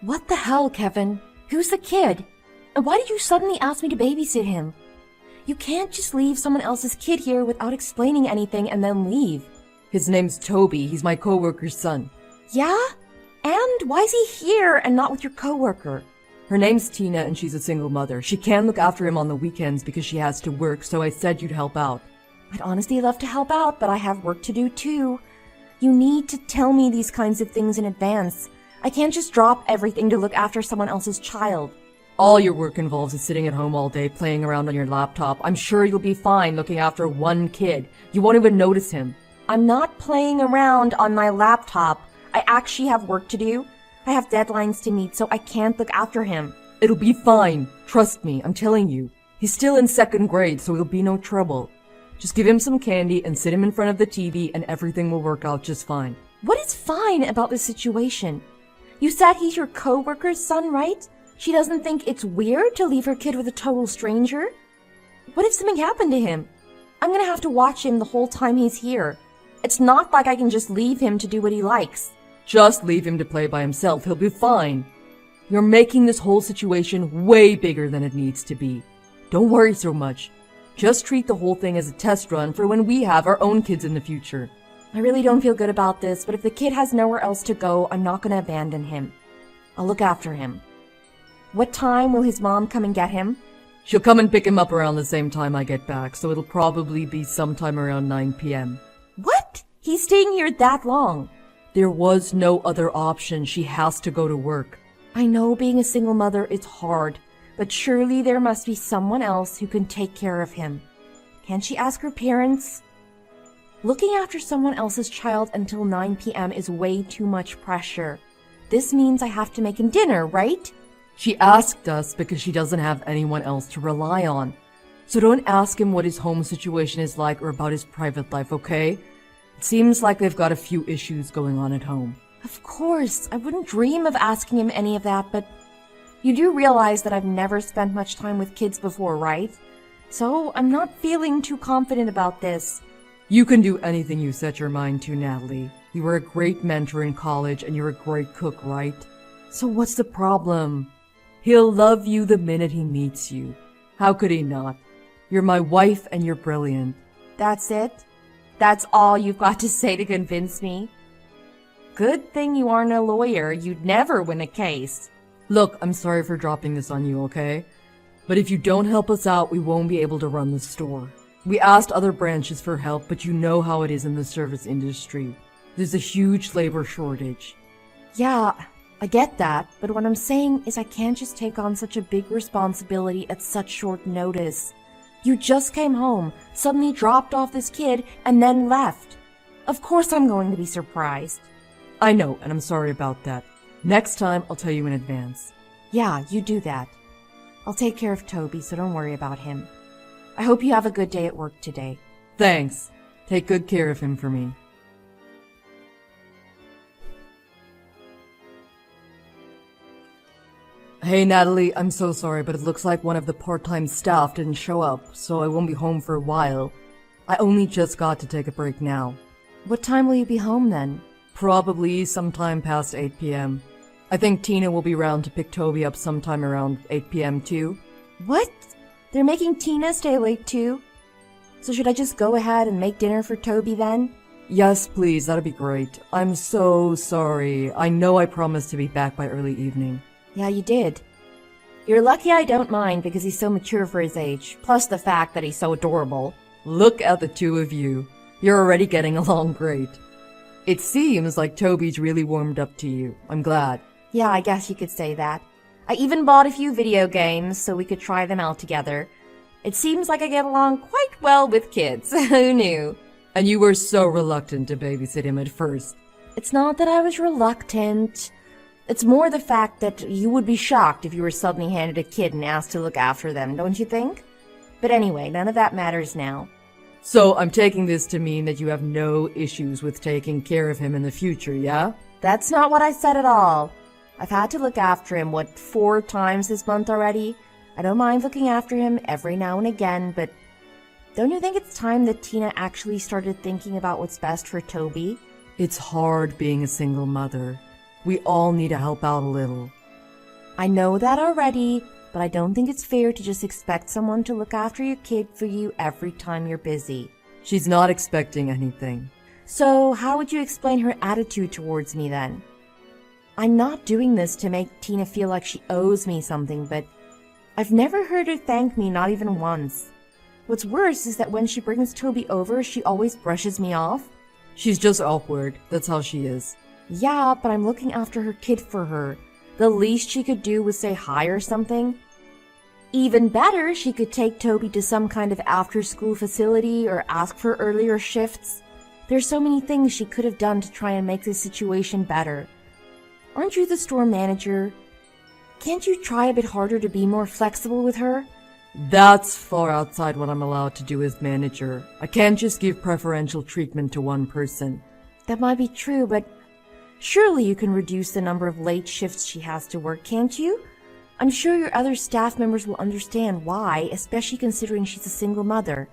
What the hell, Kevin? Who's the kid? And why did you suddenly ask me to babysit him? You can't just leave someone else's kid here without explaining anything and then leave. His name's Toby. He's my coworker's son. Yeah? And why is he here and not with your coworker? Her name's Tina and she's a single mother. She can look after him on the weekends because she has to work, so I said you'd help out. I'd honestly love to help out, but I have work to do too. You need to tell me these kinds of things in advance. I can't just drop everything to look after someone else's child. All your work involves is sitting at home all day playing around on your laptop. I'm sure you'll be fine looking after one kid. You won't even notice him. I'm not playing around on my laptop. I actually have work to do. I have deadlines to meet, so I can't look after him. It'll be fine. Trust me, I'm telling you. He's still in 2nd grade, so he'll be no trouble. Just give him some candy and sit him in front of the TV and everything will work out just fine. What is fine about this situation? You said he's your coworker's son, right? She doesn't think it's weird to leave her kid with a total stranger? What if something happened to him? I'm gonna have to watch him the whole time he's here. It's not like I can just leave him to do what he likes. Just leave him to play by himself. He'll be fine. You're making this whole situation way bigger than it needs to be. Don't worry so much. Just treat the whole thing as a test run for when we have our own kids in the future. I really don't feel good about this, but if the kid has nowhere else to go, I'm not gonna abandon him. I'll look after him. What time will his mom come and get him? She'll come and pick him up around the same time I get back, so it'll probably be sometime around 9 p.m. What? He's staying here that long? There was no other option. She has to go to work. I know being a single mother is hard, but surely there must be someone else who can take care of him. Can't she ask her parents? Looking after someone else's child until 9 p.m. is way too much pressure. This means I have to make him dinner, right? She asked us because she doesn't have anyone else to rely on. So don't ask him what his home situation is like or about his private life, okay? It seems like they've got a few issues going on at home. Of course, I wouldn't dream of asking him any of that, but you do realize that I've never spent much time with kids before, right? So I'm not feeling too confident about this. You can do anything you set your mind to, Natalie. You were a great mentor in college and you're a great cook, right? So what's the problem? He'll love you the minute he meets you. How could he not? You're my wife and you're brilliant. That's it? That's all you've got to say to convince me? Good thing you aren't a lawyer. You'd never win a case. Look, I'm sorry for dropping this on you, okay? But if you don't help us out, we won't be able to run the store. We asked other branches for help, but you know how it is in the service industry. There's a huge labor shortage. Yeah, I get that, but what I'm saying is I can't just take on such a big responsibility at such short notice. You just came home, suddenly dropped off this kid, and then left. Of course I'm going to be surprised. I know, and I'm sorry about that. Next time, I'll tell you in advance. Yeah, you do that. I'll take care of Toby, so don't worry about him. I hope you have a good day at work today. Thanks. Take good care of him for me. Hey Natalie, I'm so sorry, but it looks like one of the part-time staff didn't show up, so I won't be home for a while. I only just got to take a break now. What time will you be home then? Probably sometime past 8 p.m. I think Tina will be around to pick Toby up sometime around 8 p.m. too. What? They're making Tina stay late too? So should I just go ahead and make dinner for Toby then? Yes, please, that'd be great. I'm so sorry. I know I promised to be back by early evening. Yeah, you did. You're lucky I don't mind because he's so mature for his age, plus the fact that he's so adorable. Look at the two of you. You're already getting along great. It seems like Toby's really warmed up to you. I'm glad. Yeah, I guess you could say that. I even bought a few video games so we could try them out together. It seems like I get along quite well with kids. Who knew? And you were so reluctant to babysit him at first. It's not that I was reluctant. It's more the fact that you would be shocked if you were suddenly handed a kid and asked to look after them, don't you think? But anyway, none of that matters now. So I'm taking this to mean that you have no issues with taking care of him in the future, yeah? That's not what I said at all. I've had to look after him, 4 times this month already? I don't mind looking after him every now and again, but don't you think it's time that Tina actually started thinking about what's best for Toby? It's hard being a single mother. We all need to help out a little. I know that already, but I don't think it's fair to just expect someone to look after your kid for you every time you're busy. She's not expecting anything. So how would you explain her attitude towards me then? I'm not doing this to make Tina feel like she owes me something, but I've never heard her thank me, not even once. What's worse is that when she brings Toby over, she always brushes me off. She's just awkward. That's how she is. Yeah, but I'm looking after her kid for her. The least she could do was say hi or something. Even better, she could take Toby to some kind of after-school facility or ask for earlier shifts. There's so many things she could have done to try and make the situation better. Aren't you the store manager? Can't you try a bit harder to be more flexible with her? That's far outside what I'm allowed to do as manager. I can't just give preferential treatment to one person. That might be true, but surely you can reduce the number of late shifts she has to work, can't you? I'm sure your other staff members will understand why, especially considering she's a single mother.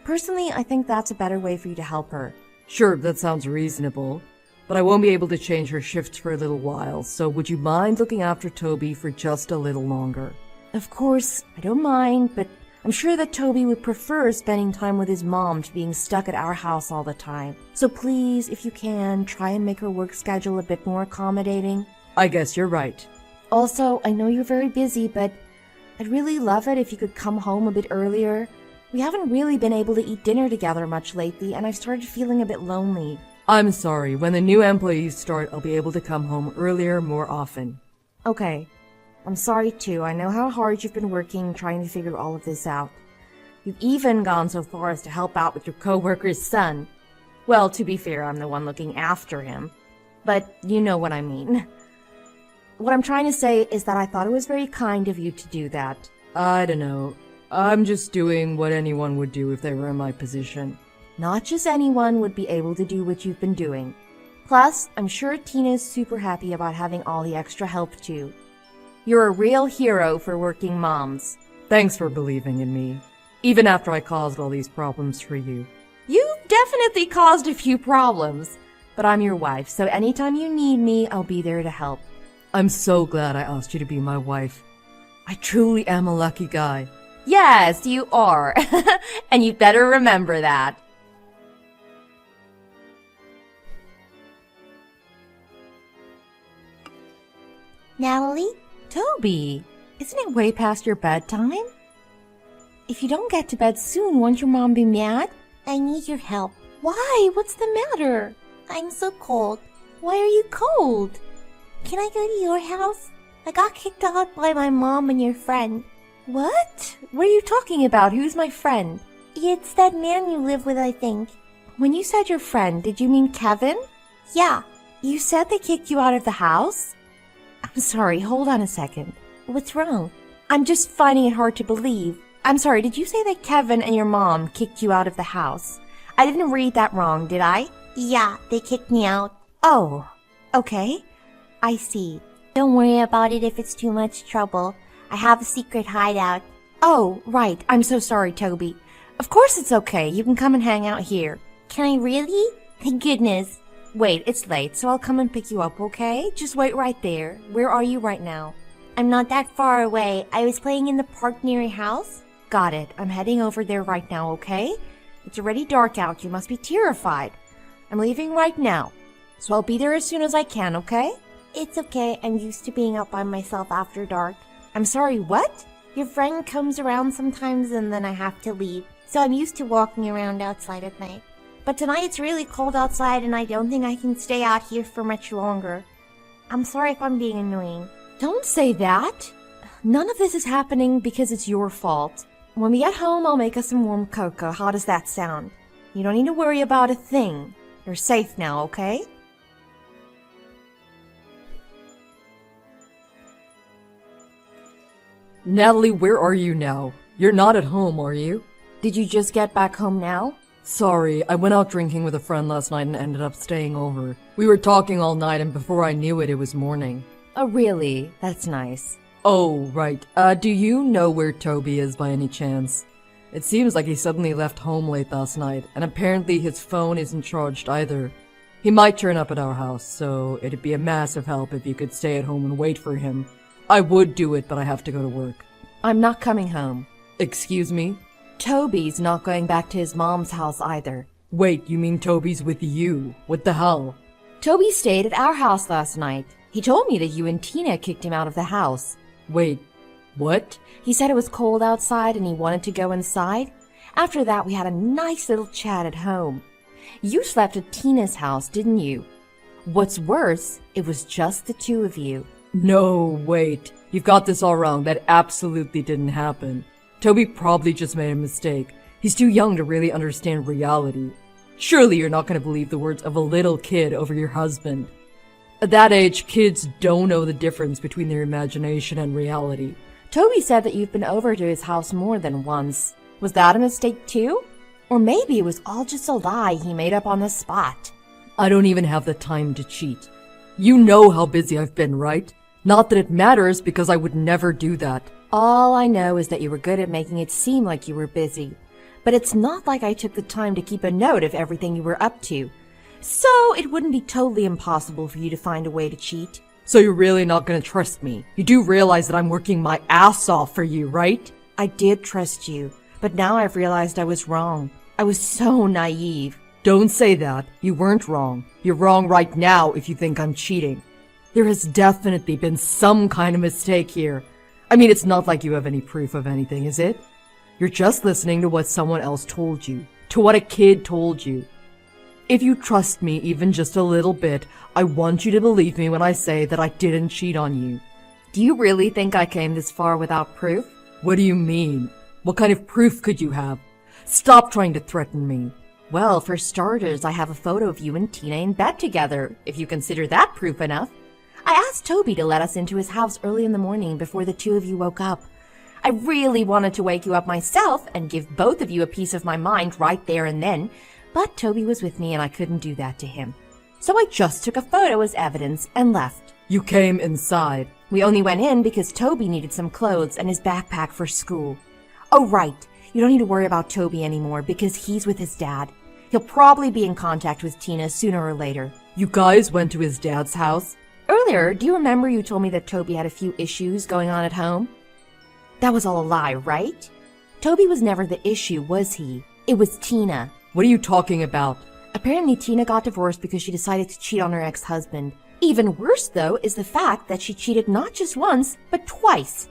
Personally, I think that's a better way for you to help her. Sure, that sounds reasonable. But I won't be able to change her shifts for a little while, so would you mind looking after Toby for just a little longer? Of course, I don't mind, but I'm sure that Toby would prefer spending time with his mom to being stuck at our house all the time. So please, if you can, try and make her work schedule a bit more accommodating. I guess you're right. Also, I know you're very busy, but I'd really love it if you could come home a bit earlier. We haven't really been able to eat dinner together much lately, and I've started feeling a bit lonely. I'm sorry. When the new employees start, I'll be able to come home earlier more often. Okay. I'm sorry too. I know how hard you've been working trying to figure all of this out. You've even gone so far as to help out with your coworker's son. Well, to be fair, I'm the one looking after him. But you know what I mean. What I'm trying to say is that I thought it was very kind of you to do that. I don't know. I'm just doing what anyone would do if they were in my position. Not just anyone would be able to do what you've been doing. Plus, I'm sure Tina's super happy about having all the extra help too. You're a real hero for working moms. Thanks for believing in me, even after I caused all these problems for you. You've definitely caused a few problems, but I'm your wife, so anytime you need me, I'll be there to help. I'm so glad I asked you to be my wife. I truly am a lucky guy. Yes, you are. And you better remember that. Natalie? Toby, isn't it way past your bedtime? If you don't get to bed soon, won't your mom be mad? I need your help. Why? What's the matter? I'm so cold. Why are you cold? Can I go to your house? I got kicked out by my mom and your friend. What? What are you talking about? Who's my friend? It's that man you live with, I think. When you said your friend, did you mean Kevin? Yeah. You said they kicked you out of the house? I'm sorry, hold on a second. What's wrong? I'm just finding it hard to believe. I'm sorry, did you say that Kevin and your mom kicked you out of the house? I didn't read that wrong, did I? Yeah, they kicked me out. Oh, okay. I see. Don't worry about it if it's too much trouble. I have a secret hideout. Oh, right. I'm so sorry, Toby. Of course it's okay. You can come and hang out here. Can I really? Thank goodness. Wait, it's late, so I'll come and pick you up, okay? Just wait right there. Where are you right now? I'm not that far away. I was playing in the park near your house. Got it. I'm heading over there right now, okay? It's already dark out. You must be terrified. I'm leaving right now, so I'll be there as soon as I can, okay? It's okay. I'm used to being up by myself after dark. I'm sorry, what? Your friend comes around sometimes and then I have to leave. So I'm used to walking around outside at night. But tonight it's really cold outside and I don't think I can stay out here for much longer. I'm sorry if I'm being annoying. Don't say that. None of this is happening because it's your fault. When we get home, I'll make us some warm cocoa. How does that sound? You don't need to worry about a thing. You're safe now, okay? Natalie, where are you now? You're not at home, are you? Did you just get back home now? Sorry, I went out drinking with a friend last night and ended up staying over. We were talking all night and before I knew it, it was morning. Oh, really? That's nice. Oh, right. Do you know where Toby is by any chance? It seems like he suddenly left home late last night, and apparently his phone isn't charged either. He might turn up at our house, so it'd be a massive help if you could stay at home and wait for him. I would do it, but I have to go to work. I'm not coming home. Excuse me? Toby's not going back to his mom's house either. Wait, you mean Toby's with you? What the hell? Toby stayed at our house last night. He told me that you and Tina kicked him out of the house. Wait, what? He said it was cold outside and he wanted to go inside. After that, we had a nice little chat at home. You slept at Tina's house, didn't you? What's worse, it was just the two of you. No, wait. You've got this all wrong. That absolutely didn't happen. Toby probably just made a mistake. He's too young to really understand reality. Surely you're not going to believe the words of a little kid over your husband. At that age, kids don't know the difference between their imagination and reality. Toby said that you've been over to his house more than once. Was that a mistake too? Or maybe it was all just a lie he made up on the spot. I don't even have the time to cheat. You know how busy I've been, right? Not that it matters, because I would never do that. All I know is that you were good at making it seem like you were busy. But it's not like I took the time to keep a note of everything you were up to. So it wouldn't be totally impossible for you to find a way to cheat. So you're really not going to trust me? You do realize that I'm working my ass off for you, right? I did trust you, but now I've realized I was wrong. I was so naive. Don't say that. You weren't wrong. You're wrong right now if you think I'm cheating. There has definitely been some kind of mistake here. I mean, it's not like you have any proof of anything, is it? You're just listening to what someone else told you, to what a kid told you. If you trust me even just a little bit, I want you to believe me when I say that I didn't cheat on you. Do you really think I came this far without proof? What do you mean? What kind of proof could you have? Stop trying to threaten me. Well, for starters, I have a photo of you and Tina in bed together, if you consider that proof enough. I asked Toby to let us into his house early in the morning before the two of you woke up. I really wanted to wake you up myself and give both of you a piece of my mind right there and then, but Toby was with me and I couldn't do that to him. So I just took a photo as evidence and left. You came inside. We only went in because Toby needed some clothes and his backpack for school. Oh, right. You don't need to worry about Toby anymore because he's with his dad. He'll probably be in contact with Tina sooner or later. You guys went to his dad's house? Earlier, do you remember you told me that Toby had a few issues going on at home? That was all a lie, right? Toby was never the issue, was he? It was Tina. What are you talking about? Apparently, Tina got divorced because she decided to cheat on her ex-husband. Even worse, though, is the fact that she cheated not just once, but twice.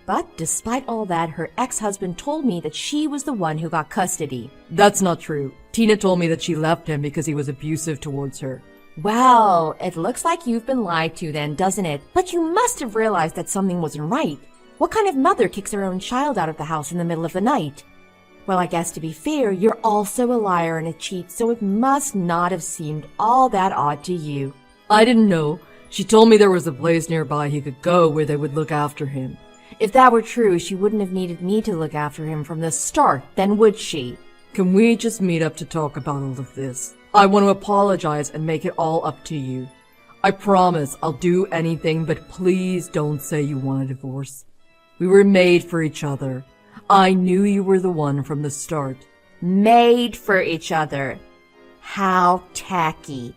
But despite all that, her ex-husband told me that she was the one who got custody. That's not true. Tina told me that she left him because he was abusive towards her. Well, it looks like you've been lied to then, doesn't it? But you must have realized that something wasn't right. What kind of mother kicks her own child out of the house in the middle of the night? Well, I guess to be fair, you're also a liar and a cheat, so it must not have seemed all that odd to you. I didn't know. She told me there was a place nearby he could go where they would look after him. If that were true, she wouldn't have needed me to look after him from the start, then would she? Can we just meet up to talk about all of this? I want to apologize and make it all up to you. I promise I'll do anything, but please don't say you want a divorce. We were made for each other. I knew you were the one from the start. Made for each other. How tacky.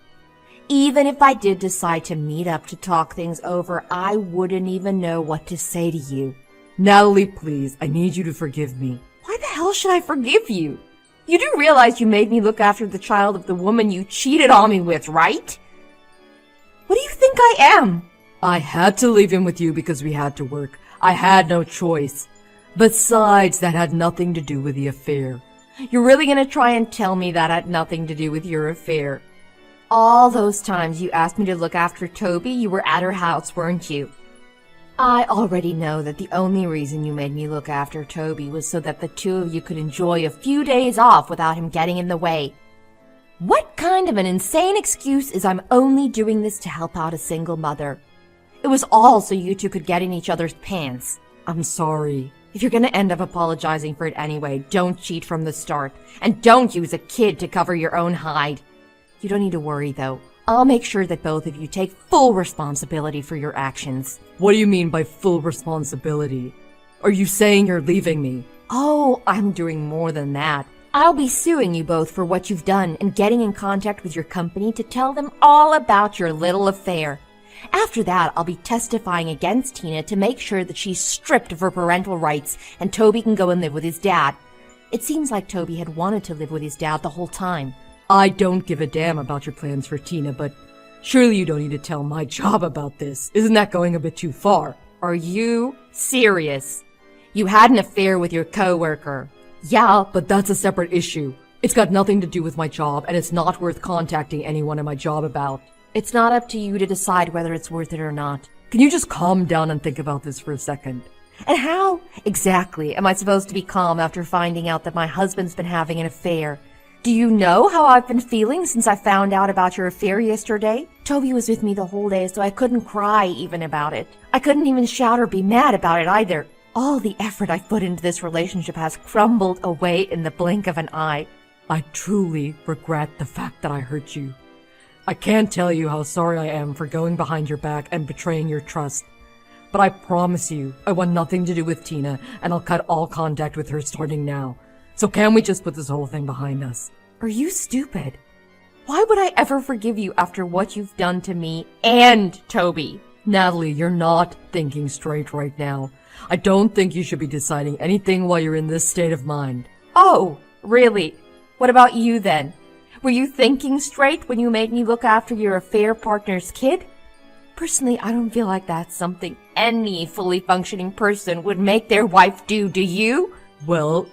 Even if I did decide to meet up to talk things over, I wouldn't even know what to say to you. Natalie, please, I need you to forgive me. Why the hell should I forgive you? You do realize you made me look after the child of the woman you cheated on me with, right? What do you think I am? I had to leave him with you because we had to work. I had no choice. Besides, that had nothing to do with the affair. You're really gonna try and tell me that had nothing to do with your affair? All those times you asked me to look after Toby, you were at her house, weren't you? I already know that the only reason you made me look after Toby was so that the two of you could enjoy a few days off without him getting in the way. What kind of an insane excuse is I'm only doing this to help out a single mother? It was all so you two could get in each other's pants. I'm sorry. If you're gonna end up apologizing for it anyway, don't cheat from the start. And don't use a kid to cover your own hide. You don't need to worry, though. I'll make sure that both of you take full responsibility for your actions. What do you mean by full responsibility? Are you saying you're leaving me? Oh, I'm doing more than that. I'll be suing you both for what you've done and getting in contact with your company to tell them all about your little affair. After that, I'll be testifying against Tina to make sure that she's stripped of her parental rights and Toby can go and live with his dad. It seems like Toby had wanted to live with his dad the whole time. I don't give a damn about your plans for Tina, but surely you don't need to tell my job about this. Isn't that going a bit too far? Are you serious? You had an affair with your coworker. Yeah, but that's a separate issue. It's got nothing to do with my job, and it's not worth contacting anyone at my job about. It's not up to you to decide whether it's worth it or not. Can you just calm down and think about this for a second? And how exactly am I supposed to be calm after finding out that my husband's been having an affair? Do you know how I've been feeling since I found out about your affair yesterday? Toby was with me the whole day, so I couldn't cry even about it. I couldn't even shout or be mad about it either. All the effort I've put into this relationship has crumbled away in the blink of an eye. I truly regret the fact that I hurt you. I can't tell you how sorry I am for going behind your back and betraying your trust. But I promise you, I want nothing to do with Tina, and I'll cut all contact with her starting now. So can we just put this whole thing behind us? Are you stupid? Why would I ever forgive you after what you've done to me and Toby? Natalie, you're not thinking straight right now. I don't think you should be deciding anything while you're in this state of mind. Oh, really? What about you then? Were you thinking straight when you made me look after your affair partner's kid? Personally, I don't feel like that's something any fully functioning person would make their wife do you? Well,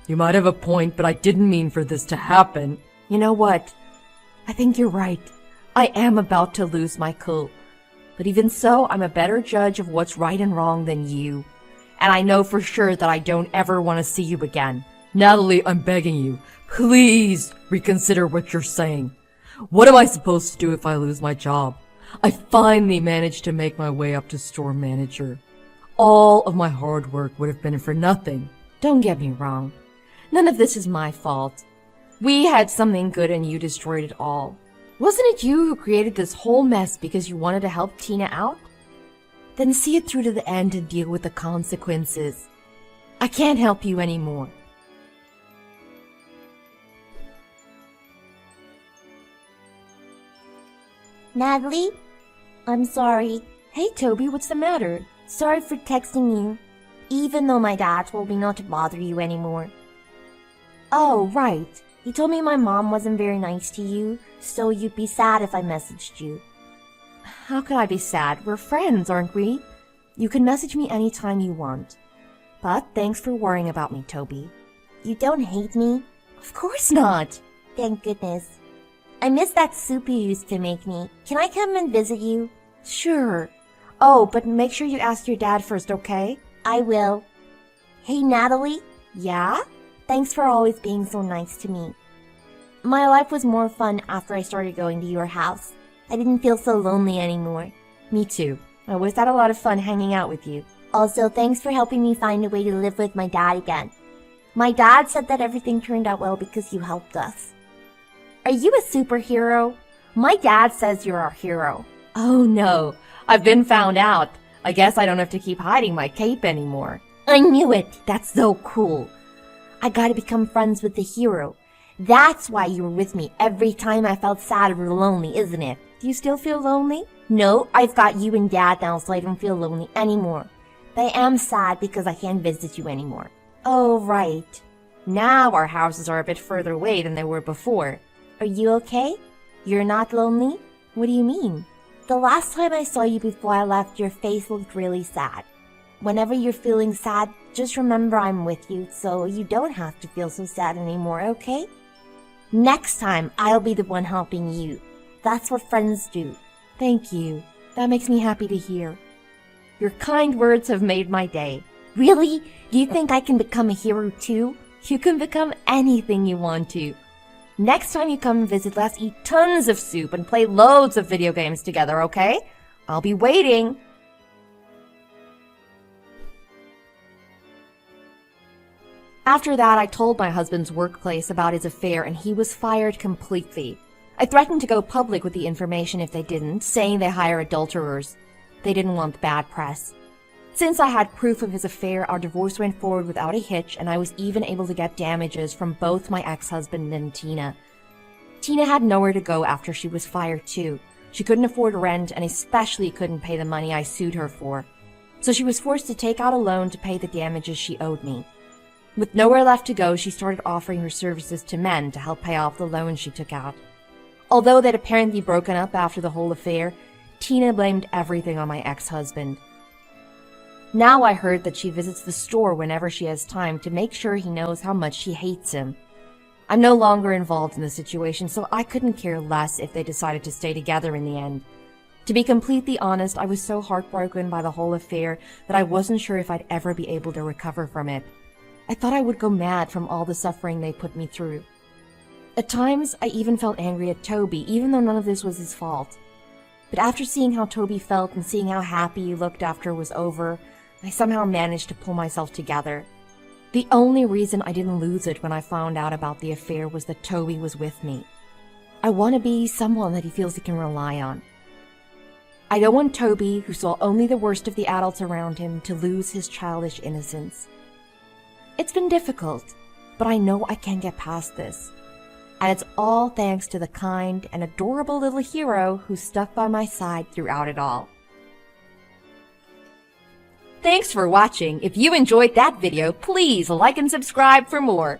you might have a point, but I didn't mean for this to happen. You know what? I think you're right. I am about to lose my cool. But even so, I'm a better judge of what's right and wrong than you. And I know for sure that I don't ever want to see you again. Natalie, I'm begging you. Please reconsider what you're saying. What am I supposed to do if I lose my job? I finally managed to make my way up to store manager. All of my hard work would have been for nothing. Don't get me wrong. None of this is my fault. We had something good and you destroyed it all. Wasn't it you who created this whole mess because you wanted to help Tina out? Then see it through to the end and deal with the consequences. I can't help you anymore. Natalie? I'm sorry. Hey, Toby, what's the matter? Sorry for texting you, even though my dad told me not to bother you anymore. Oh, right. He told me my mom wasn't very nice to you, so you'd be sad if I messaged you. How could I be sad? We're friends, aren't we? You can message me anytime you want. But thanks for worrying about me, Toby. You don't hate me? Of course not. Thank goodness. I miss that soup you used to make me. Can I come and visit you? Sure. Oh, but make sure you ask your dad first, okay? I will. Hey, Natalie? Yeah? Thanks for always being so nice to me. My life was more fun after I started going to your house. I didn't feel so lonely anymore. Me too. I always had a lot of fun hanging out with you. Also, thanks for helping me find a way to live with my dad again. My dad said that everything turned out well because you helped us. Are you a superhero? My dad says you're our hero. Oh no, I've been found out. I guess I don't have to keep hiding my cape anymore. I knew it. That's so cool. I gotta become friends with the hero. That's why you were with me every time I felt sad or lonely, isn't it? Do you still feel lonely? No, I've got you and Dad now, so I don't feel lonely anymore. But I am sad because I can't visit you anymore. Oh, right. Now our houses are a bit further away than they were before. Are you okay? You're not lonely? What do you mean? The last time I saw you before I left, your face looked really sad. Whenever you're feeling sad, just remember I'm with you, so you don't have to feel so sad anymore, okay? Next time, I'll be the one helping you. That's what friends do. Thank you. That makes me happy to hear. Your kind words have made my day. Really? Do you think I can become a hero too? You can become anything you want to. Next time you come and visit, let's eat tons of soup and play loads of video games together, okay? I'll be waiting. After that, I told my husband's workplace about his affair and he was fired completely. I threatened to go public with the information if they didn't, saying they hire adulterers. They didn't want bad press. Since I had proof of his affair, our divorce went forward without a hitch, and I was even able to get damages from both my ex-husband and Tina. Tina had nowhere to go after she was fired too. She couldn't afford rent and especially couldn't pay the money I sued her for. So she was forced to take out a loan to pay the damages she owed me. With nowhere left to go, she started offering her services to men to help pay off the loan she took out. Although they'd apparently broken up after the whole affair, Tina blamed everything on my ex-husband. Now I heard that she visits the store whenever she has time to make sure he knows how much she hates him. I'm no longer involved in the situation, so I couldn't care less if they decided to stay together in the end. To be completely honest, I was so heartbroken by the whole affair that I wasn't sure if I'd ever be able to recover from it. I thought I would go mad from all the suffering they put me through. At times, I even felt angry at Toby, even though none of this was his fault. But after seeing how Toby felt and seeing how happy he looked after it was over, I somehow managed to pull myself together. The only reason I didn't lose it when I found out about the affair was that Toby was with me. I want to be someone that he feels he can rely on. I don't want Toby, who saw only the worst of the adults around him, to lose his childish innocence. It's been difficult, but I know I can get past this. And it's all thanks to the kind and adorable little hero who stuck by my side throughout it all. Thanks for watching. If you enjoyed that video, please like and subscribe for more.